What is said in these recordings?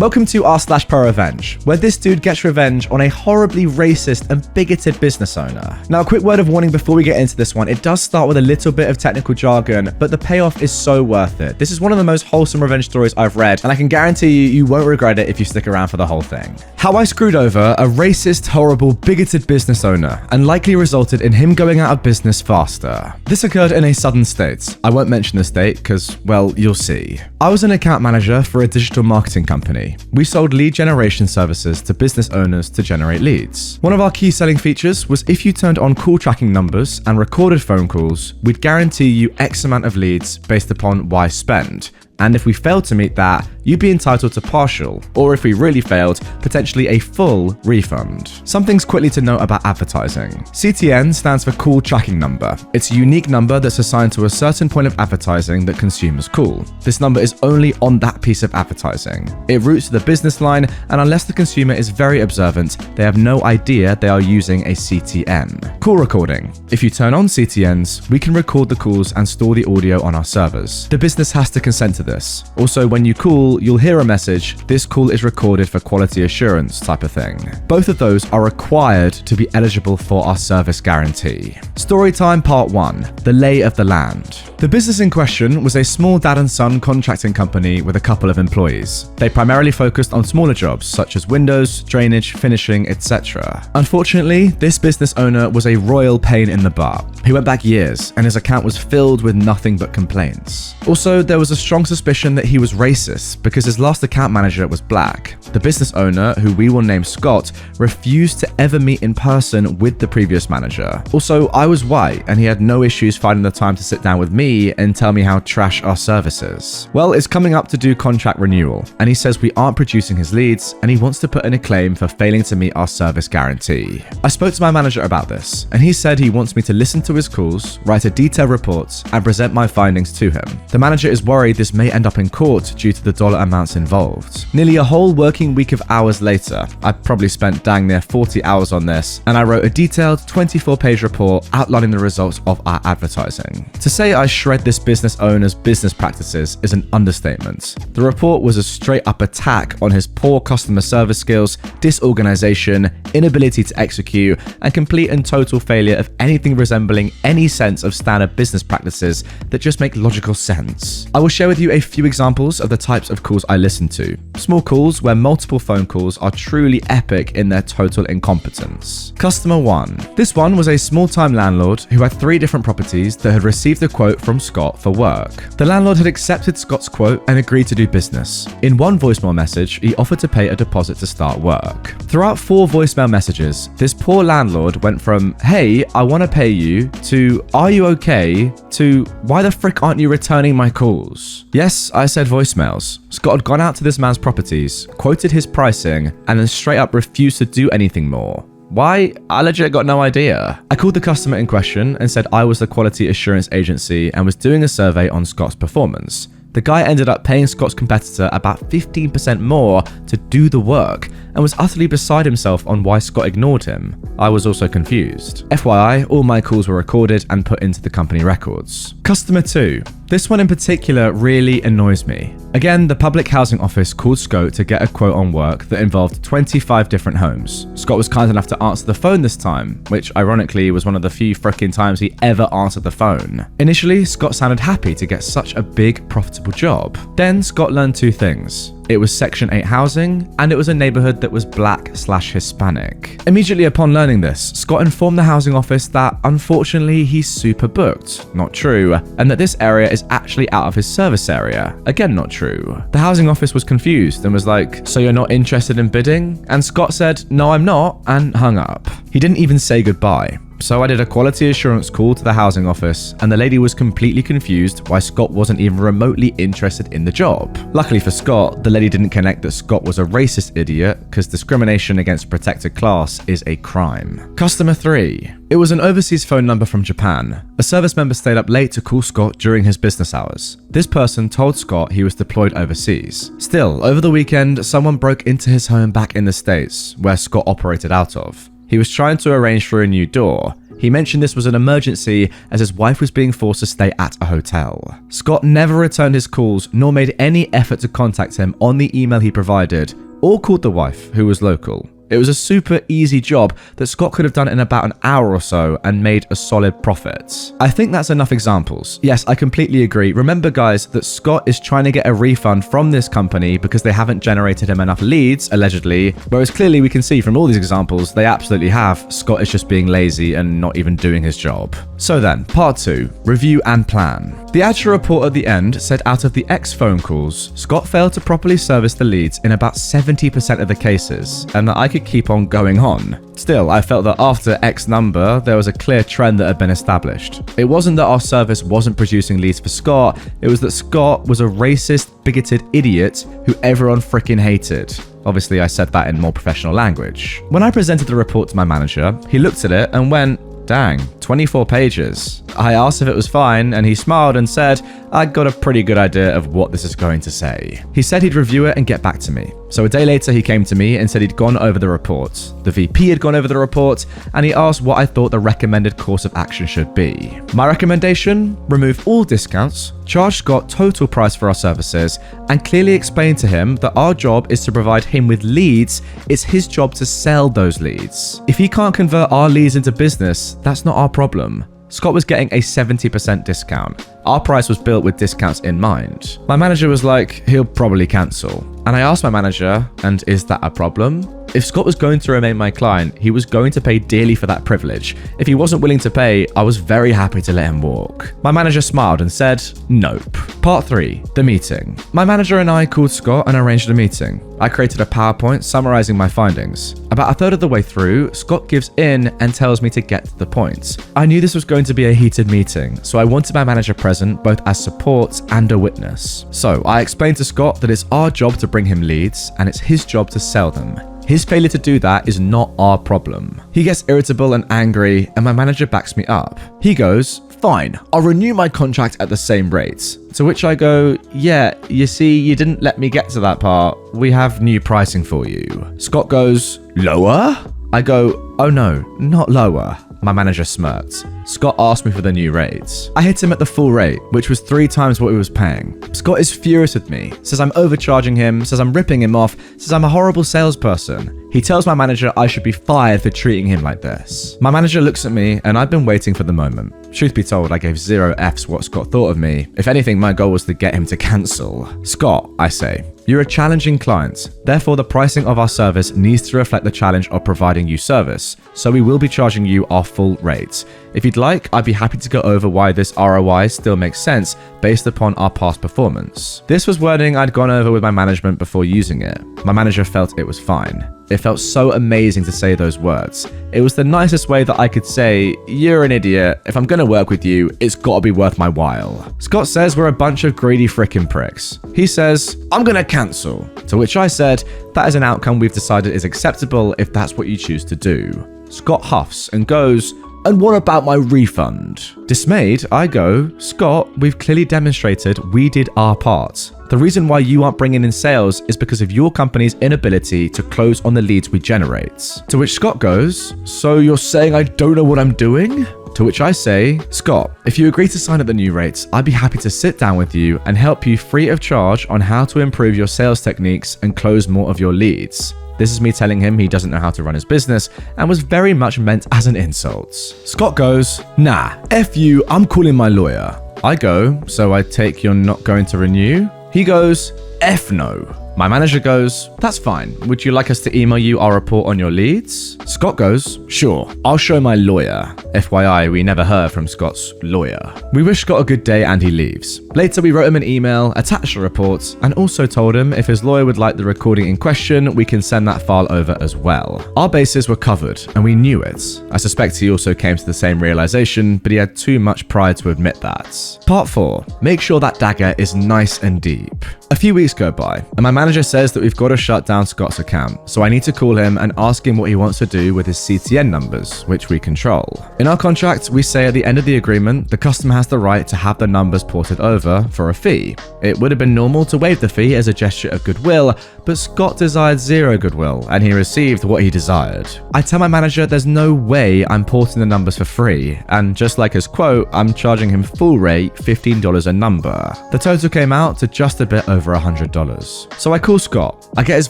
Welcome to r/ProRevenge, where this dude gets revenge on a horribly racist and bigoted business owner. Now, a quick word of warning before we get into this one. It does start with a little bit of technical jargon, but the payoff is so worth it. This is one of the most wholesome revenge stories I've read, and I can guarantee you won't regret it if you stick around for the whole thing. How I screwed over a racist, horrible, bigoted business owner, and likely resulted in him going out of business faster. This occurred in a southern state. I won't mention the state because, well, you'll see. I was an account manager for a digital marketing company. We sold lead generation services to business owners to generate leads. One of our key selling features was if you turned on call tracking numbers and recorded phone calls, we'd guarantee you X amount of leads based upon Y spend. And if we failed to meet that, you'd be entitled to partial, or if we really failed, potentially a full refund. Some things quickly to note about advertising. CTN stands for call tracking number. It's a unique number that's assigned to a certain point of advertising that consumers call. This number is only on that piece of advertising. It routes to the business line, and unless the consumer is very observant, they have no idea they are using a CTN. Call recording. If you turn on CTNs, we can record the calls and store the audio on our servers. The business has to consent to this. Also, when you call, you'll hear a message, "This call is recorded for quality assurance" type of thing. Both of those are required to be eligible for our service guarantee. Storytime Part 1. The lay of the land. The business in question was a small dad and son contracting company with a couple of employees. They primarily focused on smaller jobs such as windows, drainage, finishing, etc. Unfortunately, this business owner was a royal pain in the butt. He went back years and his account was filled with nothing but complaints. Also, there was a strong suspicion that he was racist because his last account manager was black. The business owner, who we will name Scott, refused to ever meet in person with the previous manager. Also, I was white and he had no issues finding the time to sit down with me and tell me how trash our service is. Well, it's coming up to do contract renewal and he says we aren't producing his leads and he wants to put in a claim for failing to meet our service guarantee. I spoke to my manager about this and he said he wants me to listen to his calls, write a detailed report and present my findings to him. The manager is worried this may end up in court due to the dollar amounts involved. Nearly a whole working week of hours later, I probably spent dang near 40 hours on this, and I wrote a detailed 24-page report outlining the results of our advertising. To say I shred this business owner's business practices is an understatement. The report was a straight-up attack on his poor customer service skills, disorganization, inability to execute, and complete and total failure of anything resembling any sense of standard business practices that just make logical sense. I will share with you a few examples of the types of calls I listen to. Small calls where multiple phone calls are truly epic in their total incompetence. Customer 1. This one was a small-time landlord who had 3 different properties that had received a quote from Scott for work. The landlord had accepted Scott's quote and agreed to do business. In one voicemail message, he offered to pay a deposit to start work. Throughout 4 voicemail messages, this poor landlord went from, "Hey, I want to pay you," to "Are you okay?" to "Why the frick aren't you returning my calls?" Yes, I said voicemails. Scott had gone out to this man's properties, quoted his pricing, and then straight up refused to do anything more. Why? I legit got no idea. I called the customer in question and said I was the quality assurance agency and was doing a survey on Scott's performance. The guy ended up paying Scott's competitor about 15% more to do the work and was utterly beside himself on why Scott ignored him. I was also confused. FYI, all my calls were recorded and put into the company records. Customer 2. This one in particular really annoys me. Again, the public housing office called Scott to get a quote on work that involved 25 different homes. Scott was kind enough to answer the phone this time, which ironically was one of the few frickin' times he ever answered the phone. Initially, Scott sounded happy to get such a big, profitable job. Then Scott learned 2 things. It was Section 8 housing, and it was a neighborhood that was black/Hispanic. Immediately upon learning this, Scott informed the housing office that unfortunately he's super booked, not true, and that this area is actually out of his service area, again not true. The housing office was confused and was like, "So you're not interested in bidding?" And Scott said, "No, I'm not," and hung up. He didn't even say goodbye. So I did a quality assurance call to the housing office and the lady was completely confused why Scott wasn't even remotely interested in the job. Luckily for Scott, the lady didn't connect that Scott was a racist idiot because discrimination against a protected class is a crime. Customer 3. It was an overseas phone number from Japan. A service member stayed up late to call Scott during his business hours. This person told Scott he was deployed overseas. Still, over the weekend, someone broke into his home back in the States, where Scott operated out of. He was trying to arrange for a new door. He mentioned this was an emergency as his wife was being forced to stay at a hotel. Scott never returned his calls nor made any effort to contact him on the email he provided, or called the wife, who was local. It was a super easy job that Scott could have done in about an hour or so and made a solid profit. I think that's enough examples. Yes, I completely agree. Remember, guys, that Scott is trying to get a refund from this company because they haven't generated him enough leads, allegedly, whereas clearly we can see from all these examples they absolutely have. Scott is just being lazy and not even doing his job. So then, part 2, review and plan. The actual report at the end said out of the X phone calls, Scott failed to properly service the leads in about 70% of the cases, and that I could keep on going on. Still, I felt that after X number, there was a clear trend that had been established. It wasn't that our service wasn't producing leads for Scott, it was that Scott was a racist, bigoted idiot who everyone freaking hated. Obviously, I said that in more professional language. When I presented the report to my manager, he looked at it and went, "Dang, 24 pages. I asked if it was fine, and he smiled and said, "I got a pretty good idea of what this is going to say." He said he'd review it and get back to me. So a day later, he came to me and said he'd gone over the report. The VP had gone over the report, and he asked what I thought the recommended course of action should be. My recommendation? Remove all discounts, charge Scott total price for our services, and clearly explain to him that our job is to provide him with leads. It's his job to sell those leads. If he can't convert our leads into business, that's not our problem. Scott was getting a 70% discount. Our price was built with discounts in mind. My manager was like, he'll probably cancel. And I asked my manager, and is that a problem? If Scott was going to remain my client, he was going to pay dearly for that privilege. If he wasn't willing to pay, I was very happy to let him walk. My manager smiled and said, nope. Part 3, the meeting. My manager and I called Scott and arranged a meeting. I created a PowerPoint summarizing my findings. About a third of the way through, Scott gives in and tells me to get to the point. I knew this was going to be a heated meeting, so I wanted my manager present both as support and a witness. So I explained to Scott that it's our job to bring him leads and it's his job to sell them. His failure to do that is not our problem. He gets irritable and angry, and my manager backs me up. He goes, fine, I'll renew my contract at the same rate. To which I go, yeah, you see, you didn't let me get to that part. We have new pricing for you. Scott goes, lower? I go, oh no, not lower. My manager smirked. Scott asked me for the new rates. I hit him at the full rate, which was 3 times what he was paying. Scott is furious with me, says I'm overcharging him, says I'm ripping him off, says I'm a horrible salesperson. He tells my manager I should be fired for treating him like this. My manager looks at me, and I've been waiting for the moment. Truth be told, I gave 0 Fs what Scott thought of me. If anything, my goal was to get him to cancel. Scott, I say, you're a challenging client. Therefore, the pricing of our service needs to reflect the challenge of providing you service. So we will be charging you our full rate. If you'd like, I'd be happy to go over why this ROI still makes sense based upon our past performance. This was wording I'd gone over with my management before using it. My manager felt it was fine. It felt so amazing to say those words. It was the nicest way that I could say, you're an idiot. If I'm gonna work with you, it's gotta be worth my while. Scott says we're a bunch of greedy frickin' pricks. He says, I'm gonna cancel. To which I said, that is an outcome we've decided is acceptable if that's what you choose to do. Scott huffs and goes, and what about my refund? Dismayed, I go, Scott, we've clearly demonstrated we did our part. The reason why you aren't bringing in sales is because of your company's inability to close on the leads we generate. To which Scott goes, so you're saying I don't know what I'm doing? To which I say, Scott, if you agree to sign at the new rates, I'd be happy to sit down with you and help you free of charge on how to improve your sales techniques and close more of your leads. This is me telling him he doesn't know how to run his business and was very much meant as an insult. Scott goes, nah, F you, I'm calling my lawyer. I go, so I take you're not going to renew? He goes, F no. My manager goes, that's fine. Would you like us to email you our report on your leads? Scott goes, sure, I'll show my lawyer. FYI, we never heard from Scott's lawyer. We wish Scott a good day and he leaves. Later, we wrote him an email, attached the report, and also told him if his lawyer would like the recording in question, we can send that file over as well. Our bases were covered, and we knew it. I suspect he also came to the same realization, but he had too much pride to admit that. Part 4. Make sure that dagger is nice and deep. A few weeks go by, and my manager says that we've got to shut down Scott's account, so I need to call him and ask him what he wants to do with his CTN numbers, which we control. In our contract, we say at the end of the agreement, the customer has the right to have the numbers ported over over for a fee. It would have been normal to waive the fee as a gesture of goodwill, but Scott desired zero goodwill, and he received what he desired. I tell my manager there's no way I'm porting the numbers for free, and just like his quote, I'm charging him full rate $15 a number. The total came out to just a bit over $100. So I call Scott. I get his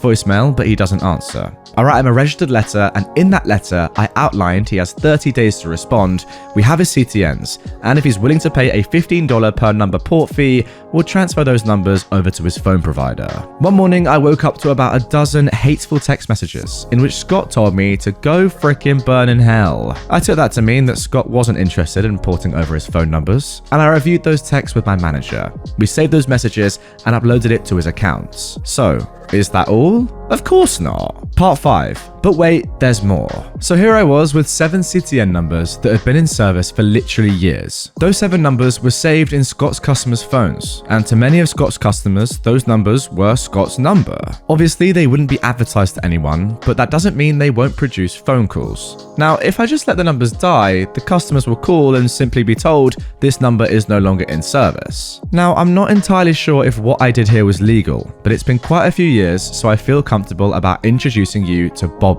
voicemail, but he doesn't answer. I write him a registered letter, and in that letter, I outlined he has 30 days to respond. We have his CTNs, and if he's willing to pay a $15 per number port fee, we'll transfer those numbers over to his phone provider. One morning, I woke up to about a dozen hateful text messages in which Scott told me to go frickin' burn in hell. I took that to mean that Scott wasn't interested in porting over his phone numbers, and I reviewed those texts with my manager. We saved those messages and uploaded it to his accounts. So, is that all? Of course not. Part 5. But wait, there's more. So here I was with 7 CTN numbers that had been in service for literally years. Those 7 numbers were saved in Scott's customers' phones, and to many of Scott's customers, those numbers were Scott's number. Obviously, they wouldn't be advertised to anyone, but that doesn't mean they won't produce phone calls. Now, if I just let the numbers die, the customers will call and simply be told this number is no longer in service. Now, I'm not entirely sure if what I did here was legal, but it's been quite a few years, so I feel comfortable about introducing you to Bobby.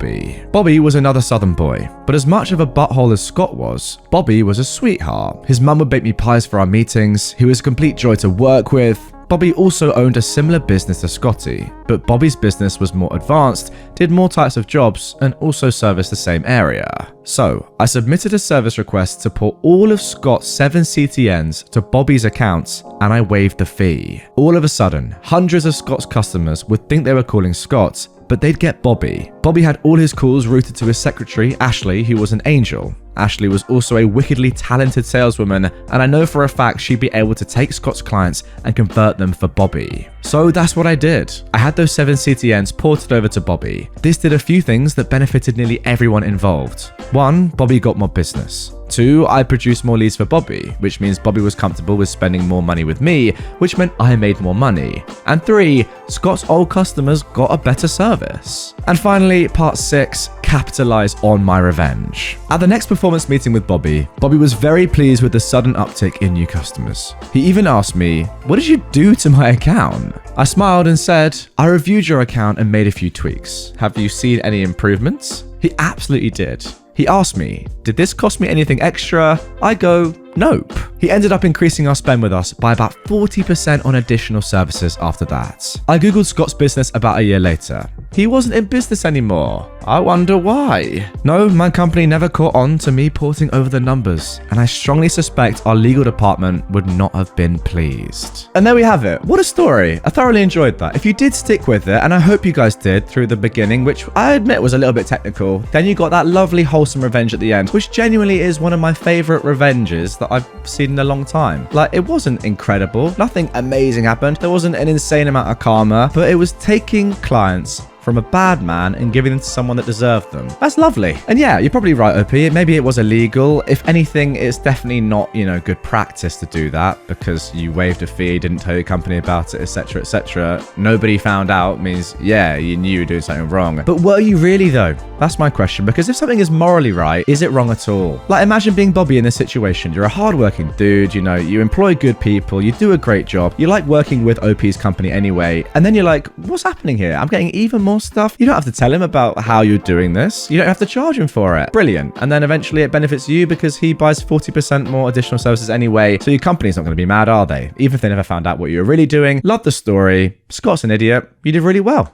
Bobby was another southern boy, but as much of a butthole as Scott was, Bobby was a sweetheart. His mum would bake me pies for our meetings, he was a complete joy to work with. Bobby also owned a similar business to Scotty, but Bobby's business was more advanced, did more types of jobs, and also serviced the same area. So, I submitted a service request to port all of Scott's 7 CTNs to Bobby's accounts, and I waived the fee. All of a sudden, hundreds of Scott's customers would think they were calling Scott, but they'd get Bobby. Bobby had all his calls routed to his secretary, Ashley, who was an angel. Ashley was also a wickedly talented saleswoman, and I know for a fact she'd be able to take Scott's clients and convert them for Bobby. So that's what I did. I had those 7 CTNs ported over to Bobby. This did a few things that benefited nearly everyone involved. 1, Bobby got more business. 2, I produced more leads for Bobby, which means Bobby was comfortable with spending more money with me, which meant I made more money. And 3, Scott's old customers got a better service. And finally, part 6, capitalize on my revenge. At the next performance meeting with Bobby, Bobby was very pleased with the sudden uptick in new customers. He even asked me, "What did you do to my account?" I smiled and said, "I reviewed your account and made a few tweaks. Have you seen any improvements?" He absolutely did. He asked me, "Did this cost me anything extra?" I go, "Nope." He ended up increasing our spend with us by about 40% on additional services after that. I googled Scott's business about a year later. He wasn't in business anymore. I wonder why. No, my company never caught on to me porting over the numbers, and I strongly suspect our legal department would not have been pleased. And there we have it. What a story. I thoroughly enjoyed that. If you did stick with it, and I hope you guys did through the beginning, which I admit was a little bit technical, then you got that lovely wholesome revenge at the end, which genuinely is one of my favorite revenges that I've seen in a long time. Like, it wasn't incredible. Nothing amazing happened. There wasn't an insane amount of karma, but it was taking clients from a bad man and giving them to someone that deserved them. That's lovely. And yeah, you're probably right, OP. Maybe it was illegal. If anything, it's definitely not, good practice to do that because you waived a fee, didn't tell your company about it, etc., etc. Nobody found out means, yeah, you knew you were doing something wrong. But were you really though? That's my question, because if something is morally right, is it wrong at all? Like, imagine being Bobby in this situation. You're a hardworking dude, you employ good people, you do a great job, you like working with OP's company anyway, and then you're like, what's happening here? I'm getting even more stuff. You don't have to tell him about how you're doing this. You don't have to charge him for it. Brilliant. And then eventually it benefits you because he buys 40% more additional services anyway. So your company's not going to be mad, are they? Even if they never found out what you were really doing. Love the story. Scott's an idiot. You did really well.